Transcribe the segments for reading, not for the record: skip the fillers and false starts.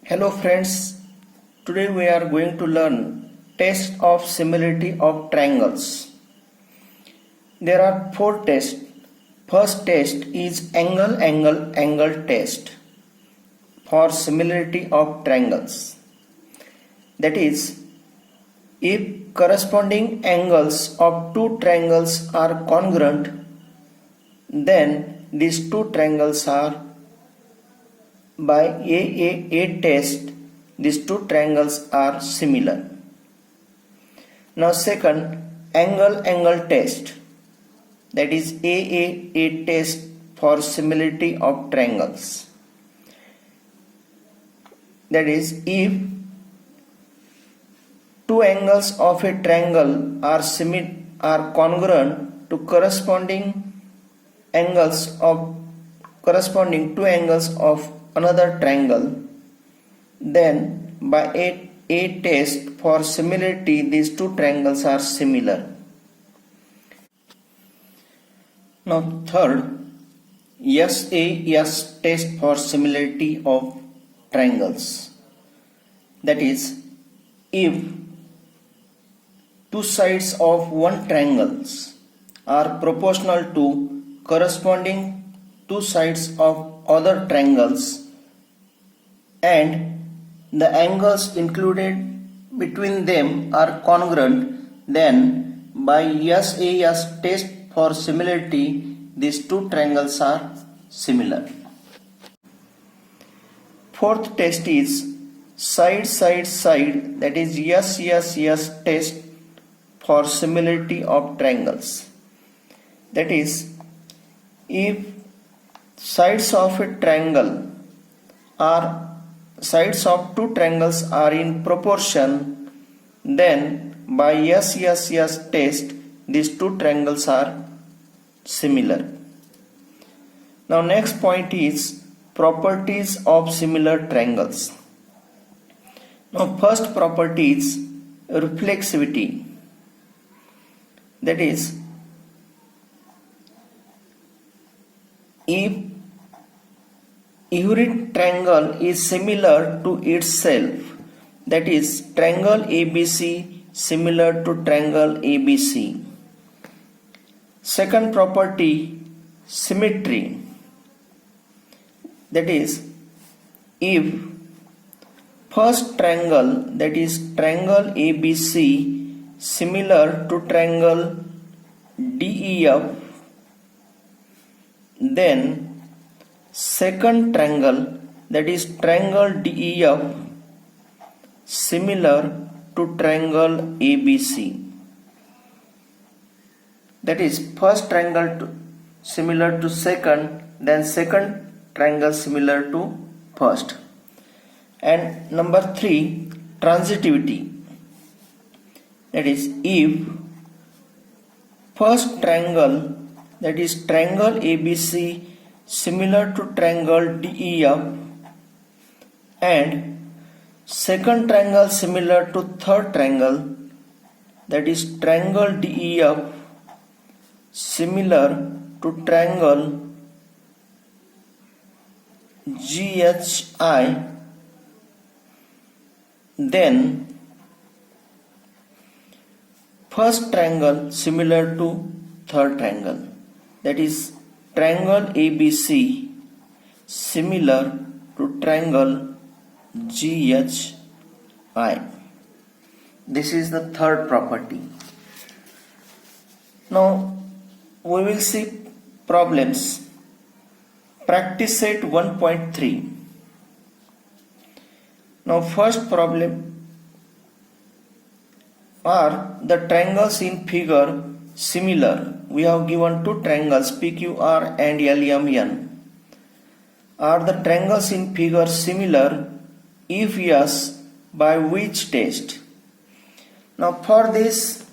Hello friends, today we are going to learn test of similarity of triangles. There are four tests. First test is angle test for similarity of triangles. That is, if corresponding angles of two triangles are congruent, then these two triangles are by AAA test, these two triangles are similar. Now second, angle test, that is AAA test for similarity of triangles. That is, if two angles of a triangle are congruent to corresponding two angles of another triangle, then by a test for similarity these two triangles are similar. Now third, SAS test for similarity of triangles. That is, if two sides of one triangle are proportional to corresponding two sides of other triangles and the angles included between them are congruent, then by SAS test for similarity these two triangles are similar. Fourth test is side, that is SSS test for similarity of triangles. That is, if sides of two triangles are in proportion, then by SSS test these two triangles are similar. Now next point is properties of similar triangles. Now first property is reflexivity. That is, if every triangle is similar to itself, that is triangle ABC similar to triangle ABC. Second property, symmetry. That is, if first triangle, that is triangle ABC similar to triangle DEF, then second triangle, that is triangle DEF similar to triangle ABC. That is first triangle similar to second, then second triangle similar to first. And number 3, transitivity. That is, if first triangle, that is triangle ABC similar to triangle DEF and second triangle similar to third triangle, that is triangle DEF similar to triangle GHI, then first triangle similar to third triangle, that is triangle ABC similar to triangle GHI. This is the third property. Now we will see problems. Practice set 1.3. Now first problem, are the triangles in figure similar? We have given two triangles PQR and LMN. Are the triangles in figure similar? If yes, by which test? Now for this,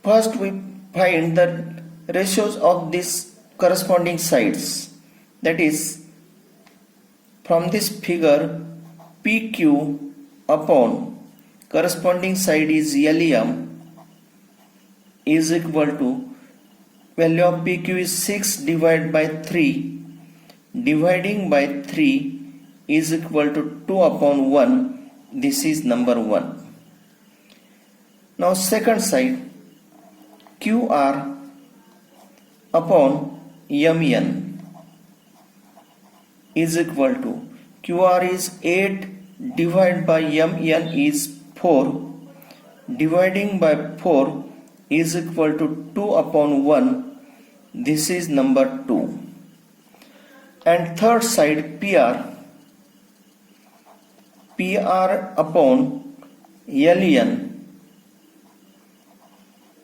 first we find the ratios of these corresponding sides. That is, from this figure, PQ upon corresponding side is LM is equal to, value of PQ is 6 divided by 3, dividing by 3 is equal to 2 upon 1. This is number 1. Now second side, QR upon MN is equal to, QR is 8 divided by MN is 4. Dividing by 4 is equal to 2 upon 1. This is number 2. And third side, PR upon LN.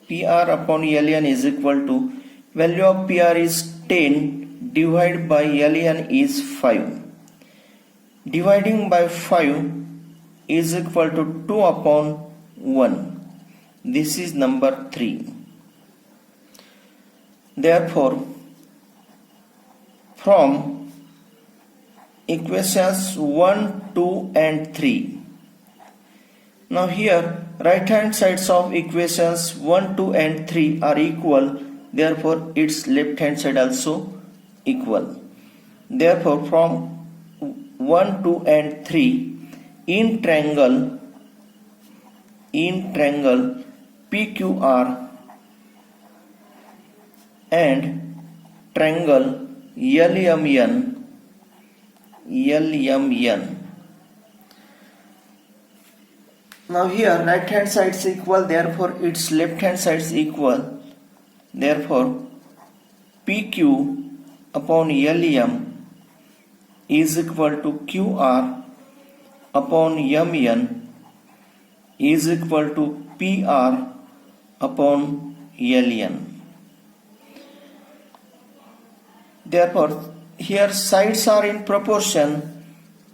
PR upon LN is equal to, value of PR is 10 divided by LN is 5. Dividing by 5 is equal to 2 upon 1. This is number 3. Therefore, from equations 1, 2 and 3. Now here right hand sides of equations 1, 2 and 3 are equal. Therefore its left hand side also equal. Therefore from 1, 2 and 3 in triangle PQR and triangle LMN. Now here right hand side is equal, therefore its left hand side is equal. Therefore PQ upon LM is equal to QR upon MN is equal to PR upon LN. Therefore here sides are in proportion.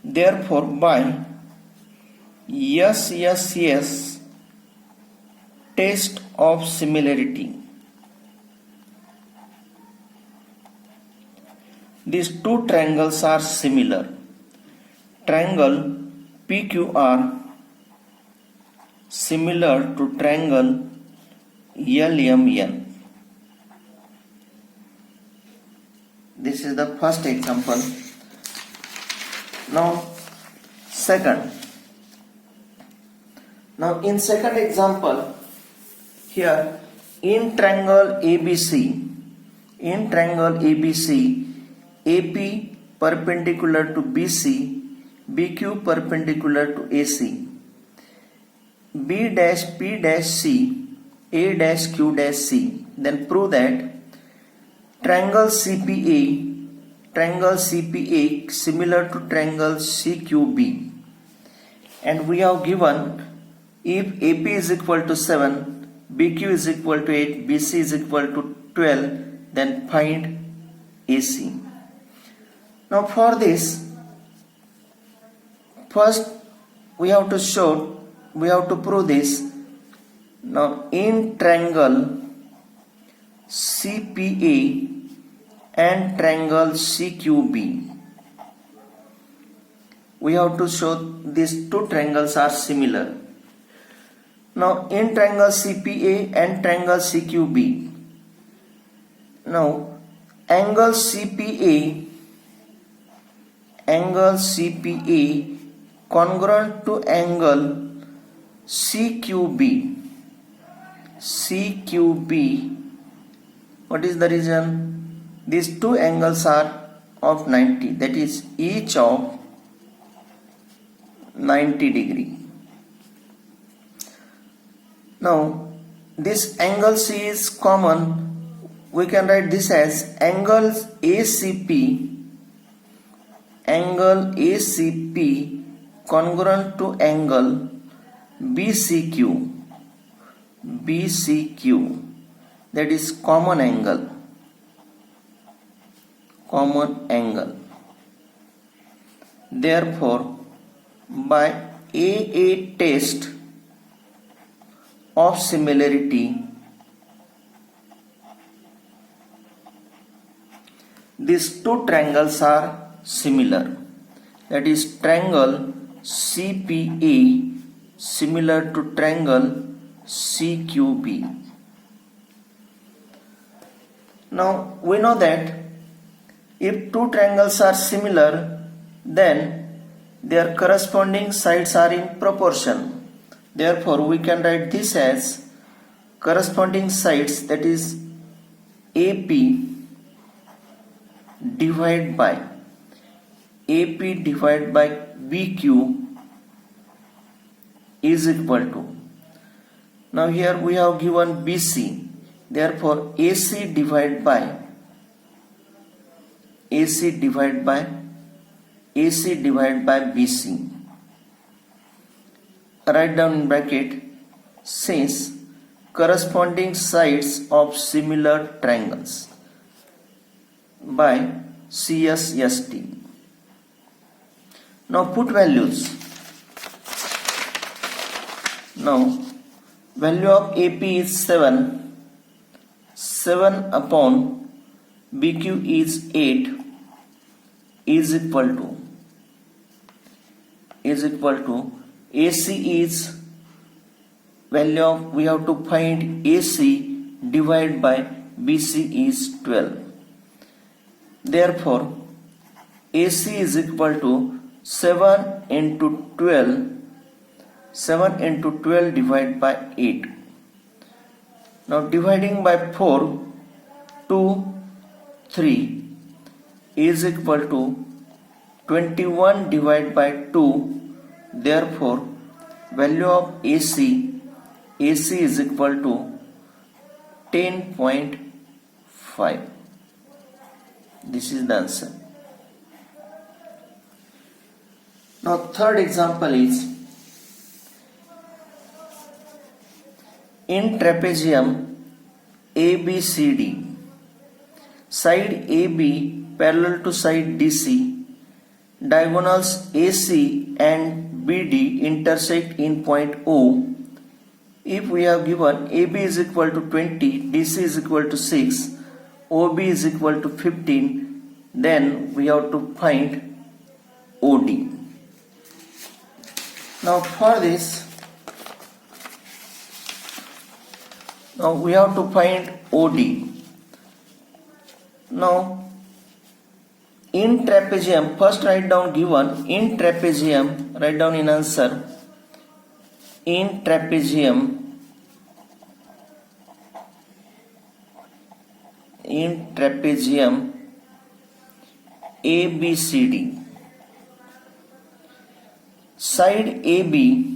Therefore by yes test of similarity, these two triangles are similar. Triangle PQR similar to triangle LMN. This is the first example. Now second. Now in second example, here in triangle ABC, AP perpendicular to BC, BQ perpendicular to AC, B dash P dash C, A dash Q dash C. Then prove that triangle CPA similar to triangle CQB. And we have given, if AP is equal to 7, BQ is equal to 8, BC is equal to 12, then find AC. Now for this, first we have to prove this. Now in triangle CPA and triangle CQB, we have to show these two triangles are similar. Now in triangle CPA and triangle CQB, now angle CPA congruent to angle CQB. What is the reason? These two angles are of 90, that is each of 90 degree. Now this angle C is common. We can write this as angle ACP congruent to angle BCQ, that is common angle. Therefore by AA test of similarity, these two triangles are similar. That is triangle CPA similar to triangle CQB. Now we know that if two triangles are similar, then their corresponding sides are in proportion. Therefore, we can write this as corresponding sides, that is AP divided by BQ is equal to, now here we have given BC, therefore AC divided by BC. Write down in bracket, since corresponding sides of similar triangles by CSST. Now put values. Now value of AP is 7 upon BQ is 8 is equal to AC is value of, we have to find AC divided by BC is 12. Therefore AC is equal to 7 into 12 divided by 8. Now dividing by 4, 2, 3 is equal to 21 divided by 2. Therefore value of AC is equal to 10.5. This is the answer. Now third example is, in trapezium ABCD, side AB parallel to side DC, diagonals AC and BD intersect in point O. If we have given AB is equal to 20, DC is equal to 6, OB is equal to 15, then we have to find OD. Now for this, now we have to find OD. Now in trapezium, first write down given, in trapezium, write down in answer, in trapezium ABCD, side AB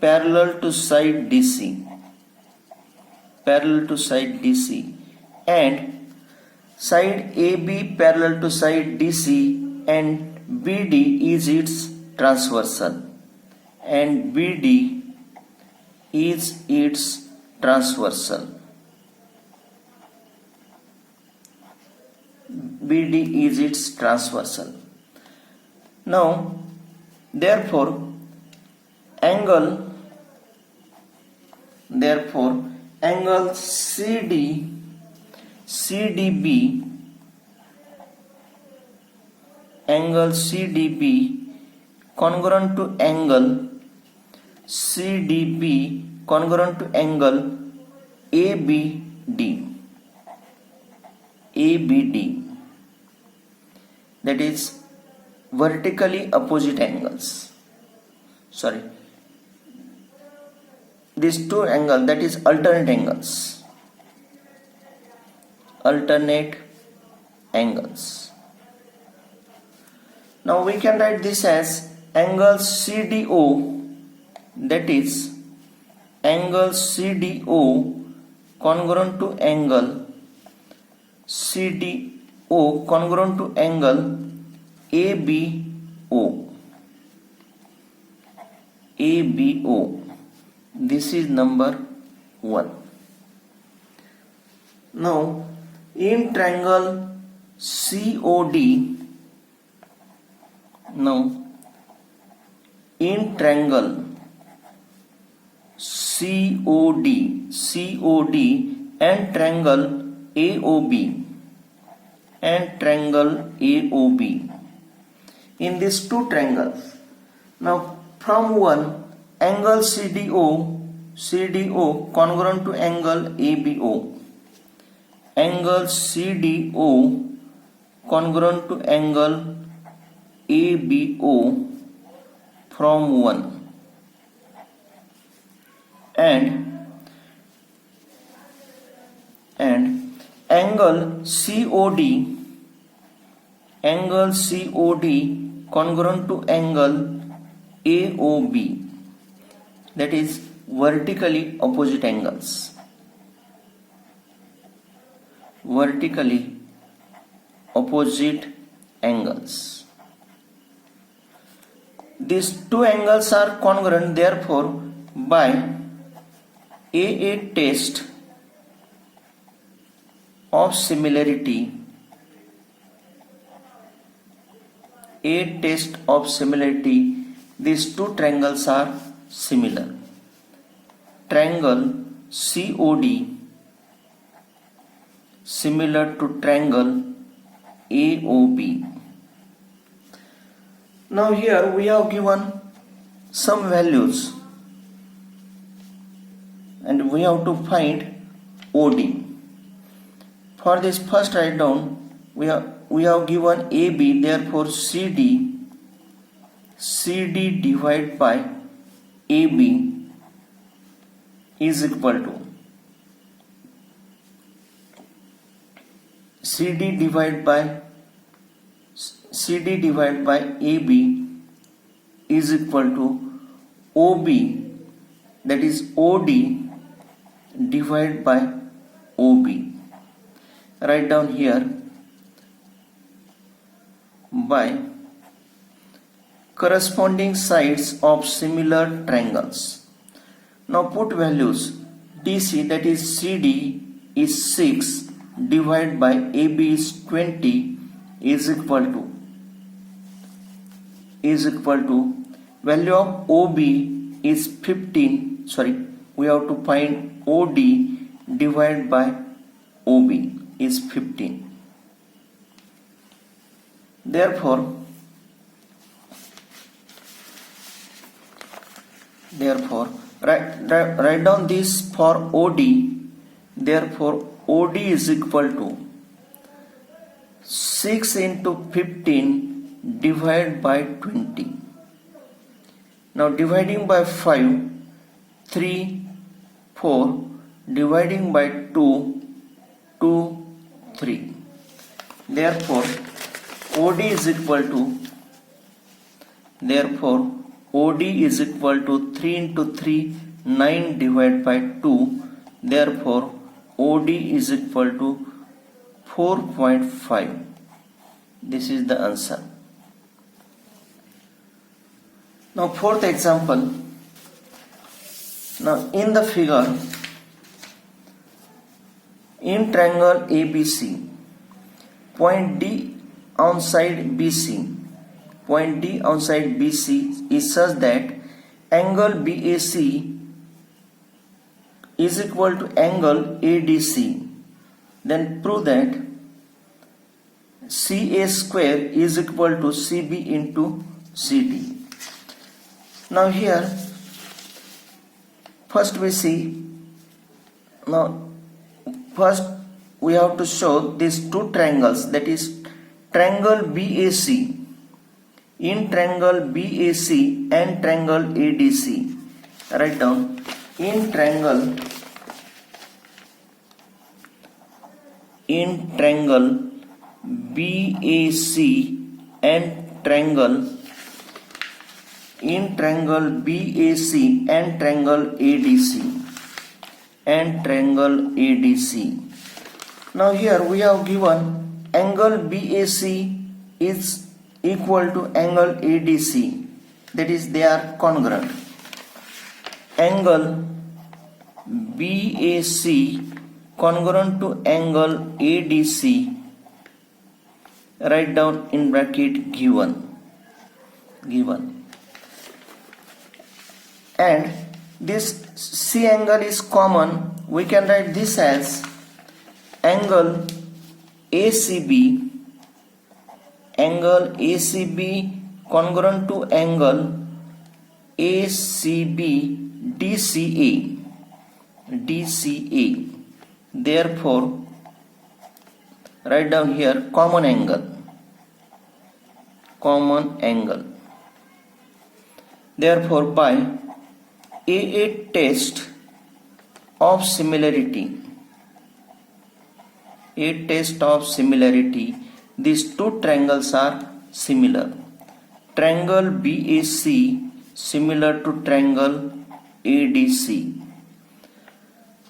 parallel to side DC, and side AB parallel to side DC and BD is its transversal, Now therefore angle CDB congruent to angle ABD, that is vertically opposite angles. These two angles, that is alternate angles. Now we can write this as angle CDO, that is angle CDO congruent to angle ABO. This is number 1. Now in triangle COD, and triangle AOB, in these two triangles. Now from one, angle CDO congruent to angle ABO, angle CDO congruent to angle ABO from 1, and angle COD congruent to angle AOB, that is vertically opposite angles. Vertically opposite angles. These two angles are congruent, therefore by AA test of similarity, these two triangles are similar. Triangle COD similar to triangle AOB. Now here we have given some values and we have to find OD. For this, first write down, we have given AB, therefore CD divided by AB is equal to CD divided by AB is equal to OB, that is OD divided by OB. Write down here by corresponding sides of similar triangles. Now put values. DC, that is CD, is 6 divided by AB is 20 is equal to value of OB is 15. We have to find OD divided by OB is 15. Therefore write down this for OD. Therefore OD is equal to 6 into 15 divided by 20. Now dividing by 5, 3, 4, dividing by 2, 3. Therefore OD is equal to 3 into 3, 9 divided by 2. Therefore OD is equal to 4.5. This is the answer. Now fourth example. Now in the figure, in triangle ABC, point D on side BC is such that angle BAC is equal to angle ADC. Then prove that CA square is equal to CB into CD. Now here first we see, first we have to show these two triangles, that is triangle BAC, in triangle BAC and triangle ADC. Write down, in triangle BAC and triangle ADC. Now here we have given angle BAC is equal to angle ADC, that is they are congruent. Angle BAC congruent to angle ADC, write down in bracket given. And this C angle is common, we can write this as angle ACB congruent to angle ACB DCA. Therefore write down here common angle. Common angle. Therefore, by a test of similarity, these two triangles are similar. Triangle BAC similar to triangle ADC.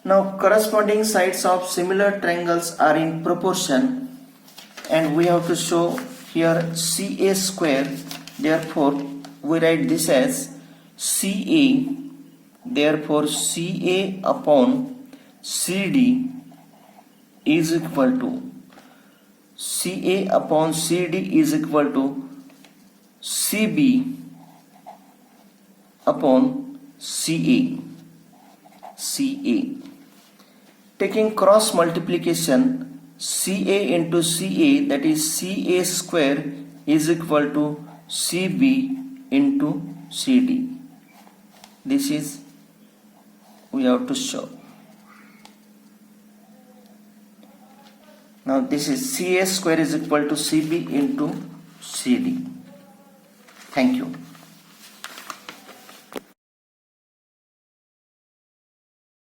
Now corresponding sides of similar triangles are in proportion, and we have to show here CA square. Therefore we write this as CA. Therefore CA upon CD is equal to CA upon CD is equal to CB upon CA. Taking cross multiplication, CA into CA, that is CA square is equal to CB into CD. This is we have to show. Now this is CA square is equal to CB into CD. Thank you.